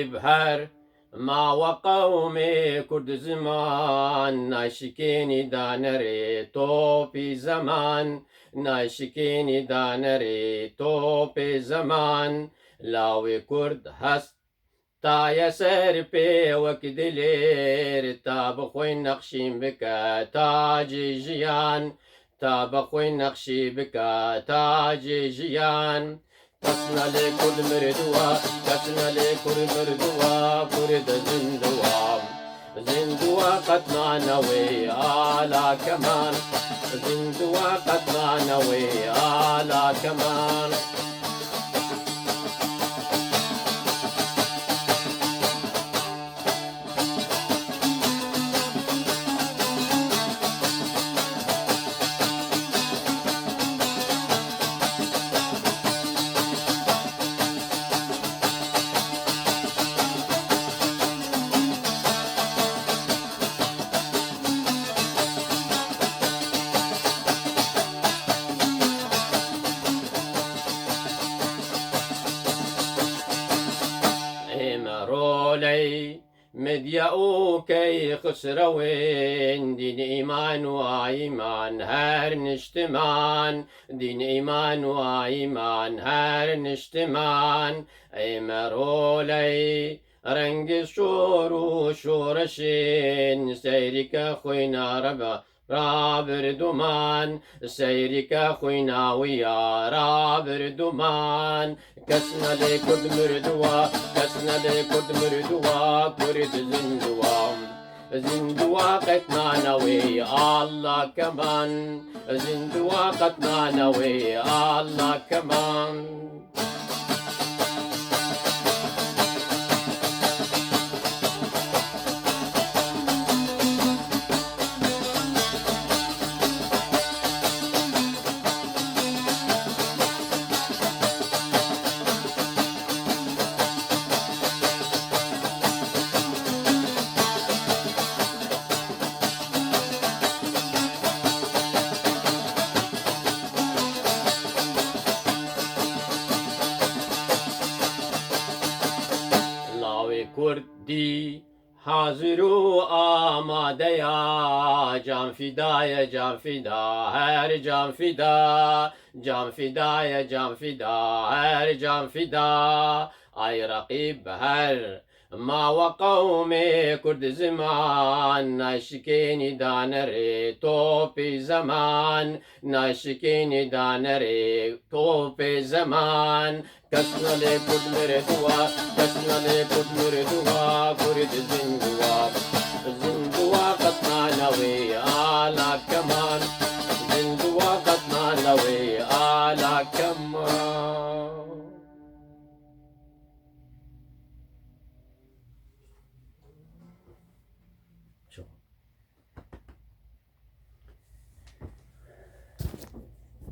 بهر ما وقومي كرد زمان ناشكيني دانري توبي زمان ناشكيني دانري توبي زمان لاوي كرد هست تا يسر بي وكدلير تا بخوي نقشين بكا تاجي جيان تا بخوي نقشي بكا تاجي جيان كسنا لكل مردوا كسنا لكل مردوا كرد زندوا زندوا قطنا نوي على كمان زندوا قطنا نوي على كمان رولي مدياو كي خسروين دين إيمان وإيمان هر نشتمان دين إيمان وإيمان هر نشتمان أي مرولي رنگ شور وشورشين سيرك خوينا ربا رابر دومان سيرك خوينا ويا رابر دومان كسنا لكد مردوا كسنا لكد مردوا كرد زندوا زندوا قتنا نوي الله كمان زندوا قتنا نوي الله كمان كردي حاضروا آماده يا جان فدا يا جان فدا هر جان فدا جان فدا يا جان فدا هر جان فدا أي رقيب هر ما وقومي كرد زمان ناشكيني دانري توبي زمان ناشكيني دانري توبي زمان كسنا لكد مردوا كسنا لكد مردوا كرد زندوا زندوا قطنا نوي